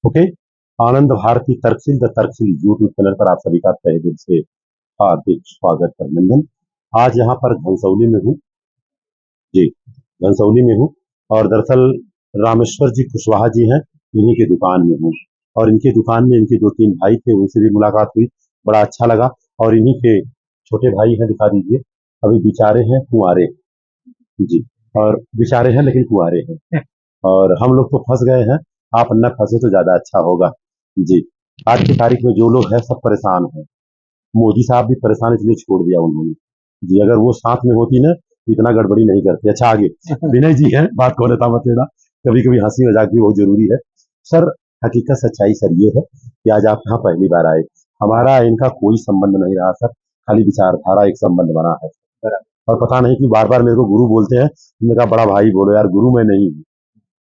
Okay. Anand Bharati Tarksheel the Tarksheel YouTube channel पर आप सभी का तहे दिल से हार्दिक स्वागत अभिनंदन। आज यहाँ पर घनसौली में हूँ जी, घनसौली में हूँ और दरअसल रामेश्वर जी कुशवाहा जी हैं, इन्हीं की दुकान में हूँ और इनकी दुकान में इनके 2-3 भाई थे, उनसे भी मुलाकात हुई, बड़ा अच्छा लगा और इन्हीं के छोटे भाई हैं, दिखा दीजिए, अभी बेचारे हैं कुंवारे जी, और बेचारे हैं लेकिन कुंवारे हैं और हम लोग तो फंस गए हैं, आप न फंसे तो ज्यादा अच्छा होगा जी। आज की तारीख में जो लोग हैं सब परेशान हैं। मोदी साहब भी परेशान इसलिए छोड़ दिया उन्होंने जी, अगर वो साथ में होती ना तो इतना गड़बड़ी नहीं करती। अच्छा आगे विनय जी हैं, बात को लेता मत लेना, कभी कभी हंसी मजाक भी बहुत जरूरी है सर। हकीकत सच्चाई सर ये है कि आज आप यहाँ पहली बार आए, हमारा इनका कोई संबंध नहीं रहा सर, खाली विचारधारा एक संबंध बना है और पता नहीं कि बार बार मेरे को गुरु बोलते हैं, मैंने कहा बड़ा भाई बोलो यार, गुरु मैं नहीं हूँ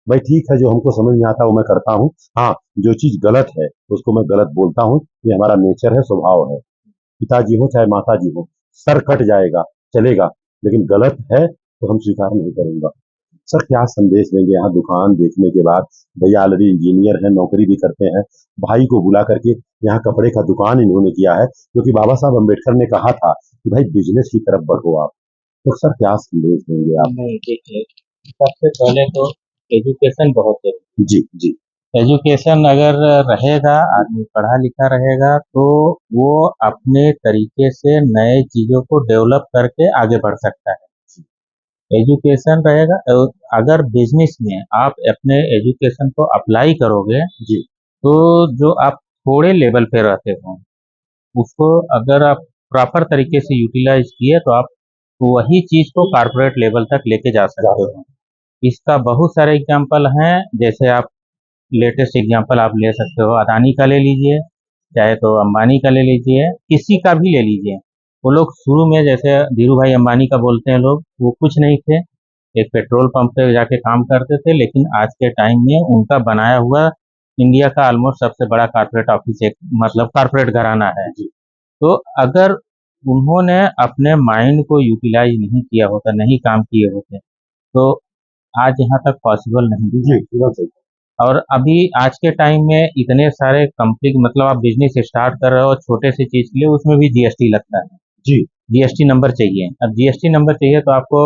भाई, ठीक है जो हमको समझ में आता है वो मैं करता हूँ। हाँ, जो चीज गलत है उसको मैं गलत बोलता हूँ, ये हमारा नेचर है, स्वभाव है। पिताजी हो चाहे माता जी हो, सर कट जाएगा चलेगा, लेकिन गलत है तो हम स्वीकार नहीं करूंगा। सर क्या संदेश देंगे यहाँ दुकान देखने के बाद? भैया ऑलरेडी इंजीनियर है, नौकरी भी करते हैं, भाई को बुला करके यहाँ कपड़े का दुकान इन्होंने किया है, क्योंकि बाबा साहब अम्बेडकर ने कहा था कि भाई बिजनेस की तरफ बढ़ो आप। तो सर क्या संदेश देंगे आप? नहीं देखिए, सबसे पहले तो एजुकेशन बहुत जरूरी जी जी है। एजुकेशन अगर रहेगा, आदमी पढ़ा लिखा रहेगा तो वो अपने तरीके से नए चीजों को डेवलप करके आगे बढ़ सकता है। एजुकेशन रहेगा। अगर बिजनेस में आप अपने एजुकेशन को अप्लाई करोगे जी तो जो आप थोड़े लेवल पे रहते हो उसको अगर आप प्रॉपर तरीके से यूटिलाइज किए तो आप वही चीज को कारपोरेट लेवल तक लेके जा जा सकते सकते हो। इसका बहुत सारे एग्जाम्पल हैं। जैसे आप लेटेस्ट एग्जाम्पल आप ले सकते हो, अदानी का ले लीजिए, चाहे तो अंबानी का ले लीजिए, किसी का भी ले लीजिए। वो लोग शुरू में, जैसे धीरू भाई अंबानी का बोलते हैं लोग, वो कुछ नहीं थे, एक पेट्रोल पंप पे जाके काम करते थे, लेकिन आज के टाइम में उनका बनाया हुआ इंडिया का ऑलमोस्ट सबसे बड़ा कारपोरेट ऑफिस एक मतलब कारपोरेट घराना है। जी तो अगर उन्होंने अपने माइंड को यूटिलाइज नहीं किया होता, नहीं काम किए होते, तो आज यहाँ तक पॉसिबल नहीं जी था। एकदम सही। और अभी आज के टाइम में इतने सारे कंपनी, मतलब आप बिजनेस स्टार्ट कर रहे हो छोटे से चीज के लिए, उसमें भी जीएसटी लगता है। जी जीएसटी नंबर चाहिए। अब जीएसटी नंबर चाहिए तो आपको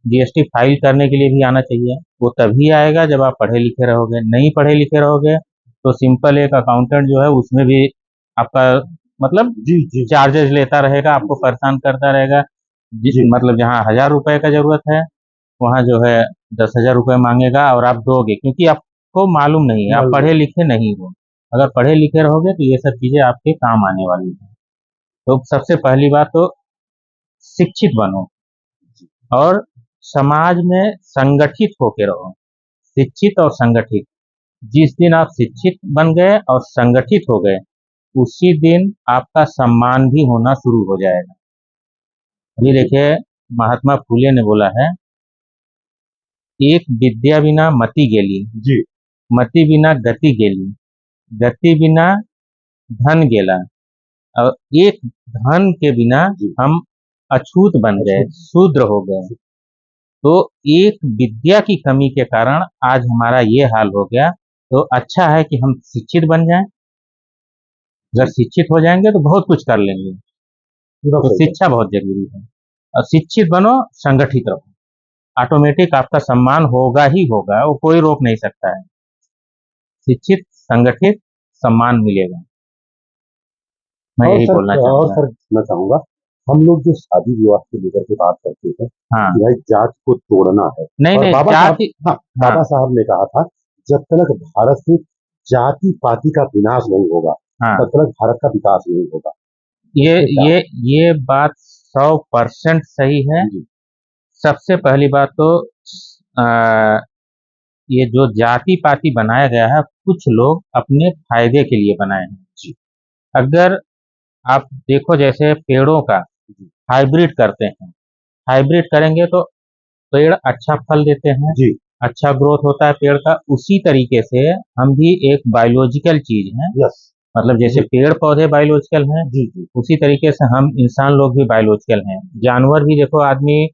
जीएसटी फाइल करने के लिए भी आना चाहिए। वो तभी आएगा जब आप पढ़े लिखे रहोगे। नहीं पढ़े लिखे रहोगे तो सिंपल एक अकाउंटेंट जो है उसमें भी आपका मतलब जी जी चार्जेस लेता रहेगा, आपको परेशान करता रहेगा। जी मतलब जहाँ 1,000 रुपए का जरूरत है वहाँ जो है 10,000 रुपये मांगेगा और आप दोगे, क्योंकि आपको मालूम नहीं है, आप मालूम पढ़े लिखे नहीं हो। अगर पढ़े लिखे रहोगे तो ये सब चीजें आपके काम आने वाली हैं। तो सबसे पहली बात तो शिक्षित बनो और समाज में संगठित होके रहो। शिक्षित और संगठित, जिस दिन आप शिक्षित बन गए और संगठित हो गए उसी दिन आपका सम्मान भी होना शुरू हो जाएगा। अभी देखिए, महात्मा फूले ने बोला है, एक विद्या बिना मति गेली, जी मति बिना गति गेली, गति बिना धन गेला, और एक धन के बिना जी हम अछूत बन गए, अच्छा शूद्र हो गए। तो एक विद्या की कमी के कारण आज हमारा ये हाल हो गया। तो अच्छा है कि हम शिक्षित बन जाएं। अगर जी शिक्षित हो जाएंगे तो बहुत कुछ कर लेंगे। एकदम तो सही है। शिक्षा बहुत जरूरी है। और शिक्षित बनो, संगठित रहो, ऑटोमेटिक आपका सम्मान होगा ही होगा, वो कोई रोक नहीं सकता है। शिक्षित, संगठित, सम्मान मिलेगा। मैं और यही सर बोलना और चाहूंगा। सर मैं चाहूंगा, हम लोग जो शादी विवाह को लेकर के बात करते हैं हाँ। कि भाई जात को तोड़ना है, नहीं और नहीं, बाबा साहब, जाति। हाँ, हाँ बाबा साहब ने कहा था जब तक भारत से जाति पाति का विनाश नहीं होगा हाँ, तब तक भारत का विकास नहीं होगा। ये इसमें क्या? ये ये बात 100% सही है। जी सबसे पहली बात तो आ, ये जो जाति पाति बनाया गया है, कुछ लोग अपने फायदे के लिए बनाए हैं। जी अगर आप देखो, जैसे पेड़ों का जी हाइब्रिड करते हैं, हाइब्रिड करेंगे तो पेड़ अच्छा फल देते हैं, जी अच्छा ग्रोथ होता है पेड़ का। उसी तरीके से हम भी एक बायोलॉजिकल चीज हैं। यस मतलब जैसे जी पेड़ पौधे बायोलॉजिकल हैं, जी जी उसी तरीके से हम इंसान लोग भी बायोलॉजिकल हैं। जानवर भी देखो, आदमी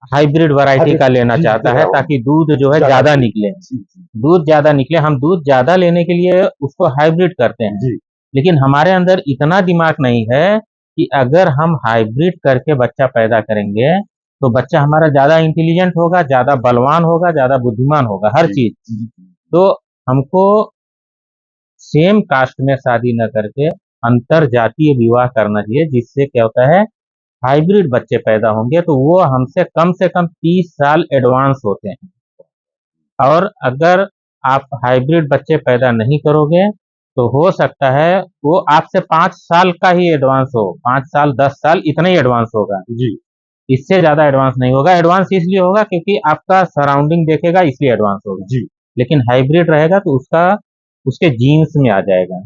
हाइब्रिड वैरायटी का लेना जी, चाहता है ज़्यादा ताकि दूध जो है ज़्यादा ज़्यादा निकले। निकले। जी, जी, दूध ज़्यादा निकले, हम दूध ज़्यादा लेने के लिए उसको हाइब्रिड करते हैं। जी, लेकिन हमारे अंदर इतना दिमाग नहीं है कि अगर हम हाइब्रिड करके बच्चा पैदा करेंगे, तो बच्चा हमारा ज़्यादा इंटेलिजेंट होगा, ज़्यादा बलवान होगा, ज़्यादा बुद्धिमान होगा, हर जी, चीज़। जी, तो हमको सेम कास्ट में शादी न करके अंतर जातीय विवाह करना चाहिए, जिससे क्या होता है हाइब्रिड बच्चे पैदा होंगे तो वो हमसे कम से कम 30 साल एडवांस होते हैं। और अगर आप हाइब्रिड बच्चे पैदा नहीं करोगे तो हो सकता है वो आपसे 5 साल का ही एडवांस हो, 5 साल 10 साल इतना ही एडवांस होगा, जी, इससे ज़्यादा एडवांस नहीं होगा। एडवांस इसलिए होगा क्योंकि आपका सराउंडिंग देखेगा इसलिए एडवांस होगा। जी, लेकिन हाइब्रिड रहेगा तो उसका उसके जीन्स में आ जाएगा,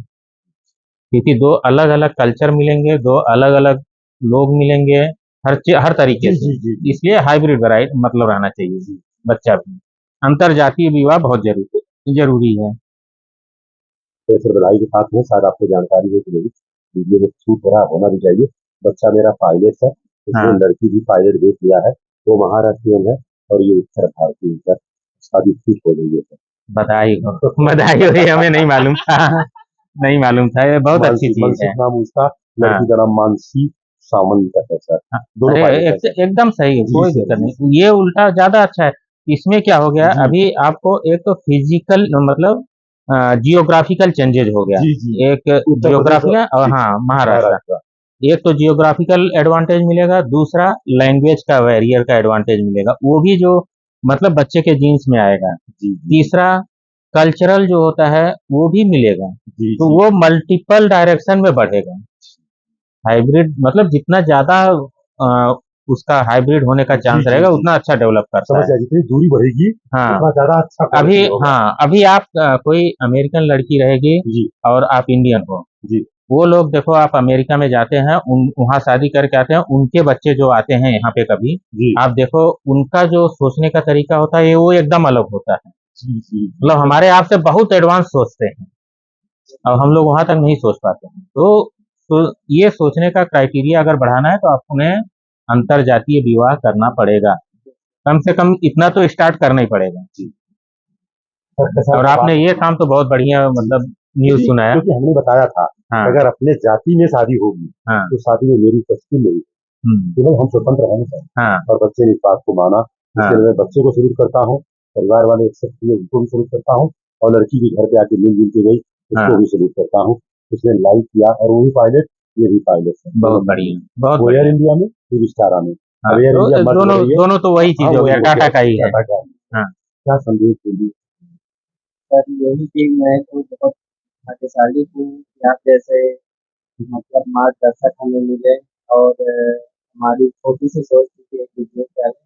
क्योंकि 2 अलग-अलग कल्चर मिलेंगे, 2 अलग-अलग लोग मिलेंगे, हर जी, तरीके से। जी, जी, जी, इसलिए हाइब्रिड मतलब रहना चाहिए जी। बच्चा भी। अंतरजातीय विवाह बहुत ज़रूरी है। तो सर बधाई के साथ में शायद आपको जानकारी हो कि नहीं, वीडियो में शूट हो रहा है, होना भी चाहिए। बच्चा मेरा पायलट है, उसने हाँ, लड़की भी पायलट देख लिया है, वो महाराष्ट्रियन है और ये उत्तर भारतीय है सर, शादी ठीक हो गई है सर। बधाई हो। बधाई हो, ये हमें नहीं मालूम था। नहीं मालूम था, ये बहुत अच्छी मानसी चीज़ है। मनसुख नाम उसका, हाँ, लड़की का नाम मानसी सावंत है सर। हाँ। दोनों अरे पायलट है एक सर। एकदम सही है, जी कोई सर, दिक्कत जी सर। नहीं। ये उल्टा ज़्यादा अच्छा है। इसमें क्या हो गया जी, अभी आपको एक तो फिज़िकल मतलब जियोग्राफिकल चेंजेज़ हो गया। जी, जी। एक उत्तर प्रदेश और जियोग्राफिया और जी, हाँ, महाराष्ट्र। महाराष्ट्र। एक तो जियोग्राफिकल एडवांटेज मिलेगा, दूसरा लैंग्वेज का बैरियर का एडवांटेज मिलेगा, वो भी जो मतलब बच्चे के जीन्स में आएगा। जी, जी, तीसरा कल्चरल जो होता है वो भी मिलेगा, जी, तो जी। वो मल्टीपल डायरेक्शन में बढ़ेगा। हाइब्रिड मतलब जितना ज़्यादा अ, उसका हाइब्रिड होने का जी, चांस जी, रहेगा जी। उतना अच्छा डेवलप करता समझ है। गया, जितनी दूरी बढ़ेगी, हाँ, उतना ज़्यादा अच्छा अभी क्वालिटी होगा। हाँ, अभी आप कोई अमेरिकन लड़की रहेगी जी, और आप इंडियन हो, जी, वो लोग देखो आप अमेरिका में जाते हैं, उन वहाँ शादी करके आते हैं, उनके बच्चे जो आते हैं यहाँ पे कभी, जी, आप देखो उनका जो सोचने का तरीका होता है, ये वो एकदम अलग होता है। जी, जी, जी, मतलब हमारे आप से बहुत एडवांस सोचते हैं और हम लोग वहाँ तक नहीं सोच पाते हैं। तो ये सोचने का क्राइटेरिया अगर बढ़ाना है तो आपने अंतरजातीय विवाह करना पड़ेगा। कम से कम इतना तो स्टार्ट करना ही पड़ेगा। जी। सर के साथ और बात आपने ये काम तो बहुत बढ़िया जी, मतलब न्यूज़ क्योंकि सुनाया। क्योंकि हमने बताया था कि हाँ, अगर अपने जाति में शादी होगी, हाँ, तो शादी में मेरी उपस्थिति नहीं। हुँ, केवल हम स्वतंत्र हैं सर, हाँ, और बच्चे ने इस बात को माना, इसलिए हाँ, मैं बच्चे को सैल्यूट करता हूँ, परिवार वाले एक्सेप्ट किए उनको भी सैल्यूट करता हूँ, और लड़की भी घर पे आके मिल-जुल के गई, उसको हाँ, भी सैल्यूट करता हूँ। उसने लाइक किया और वो भी पायलट, ये भी पायलट है, दोनों बहुत पायलट। बढ़िया, बहुत वो एयर बढ़िया। इंडिया में, फिर स्टारा में। हाँ, अब एयर इंडिया तो मर्ज हो दोनों रही है। दोनों तो वही हाँ, चीज़ हो वही गया, हो गया, टाटा का ही है। टाटा का। हाँ, क्या संदेश देंगे? सर यही कि मैं तो बहुत भाग्यशाली हूँ कि आप जैसे मतलब मार्गदर्शक हमें मिले और हमारी छोटी सी सोच थी कि एक बिजनेस चले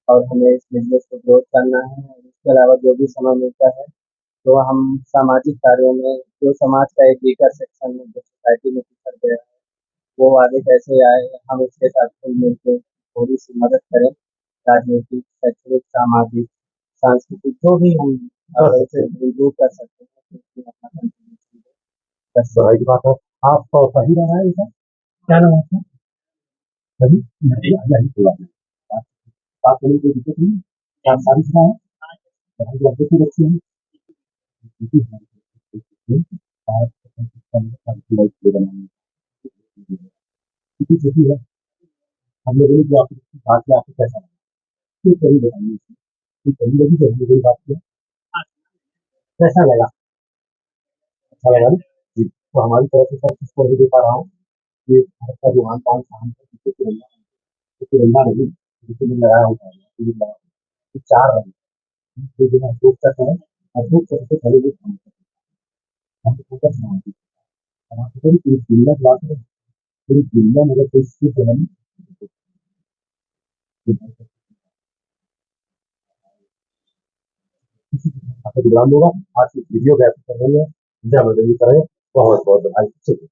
और हमें इस बिजनेस को ग्रोथ करना है और इसके अलावा जो भी समय मिलता है तो हम सामाजिक कार्यों में जो समाज का एक वीकर सेक्शन है जो सोसाइटी में पिछड़ गया है वो आगे कैसे आए हम इसके साथ मिल के थोड़ी सी मदद करें राजनीतिक शैक्षणिक सामाजिक सांस्कृतिक जो भी हम कर अगर सकते उसे हैं। improve कर सकते हैं तो उसमें अपना कंट्रीब्यूशन कर बढ़ाई की सकते हैं। बात है। आपका सही रहा है सर? क्या नाम है आपका? सही? नहीं, यही पूरा है। बात बात करने की कोई दिक्कत नहीं है। क्या सारी सुना है? पढ़ाई की अपडेट भी अच्छी है। क्योंकि हमारी और सारी लाइफ ये बनानी है। क्योंकि छोटी है, हम लोगों ने जो आपकी बात किया आपको कैसा लगा? फिर कभी बताइए। फिर कभी लगी जब हमने कोई बात किया, कैसा लगा? अच्छा लगा ना? जी। तो हमारी तरफ से सर इसको नहीं दे पा रहा हूँ। ये भारत का जो आन-बान शान है, इसको तिरंगा ये तिरंगा नहीं, जिसको मैं लगाया होता है, ये लगा ये 4 रंग, ये जो है अशोक चक्र है, अशोक चक्र से पहले जो काम करते हैं, हम फोकस ना होती है। अब आप पूरी पूरी दुनिया चला के पूरी दुनिया में अगर कोई सिर्फ है ना, तो आपको विराम होगा। आज की वीडियो को ऐसे कर रही है, जय बजरंगी करें, बहुत-बहुत बधाई। शुक्रिया।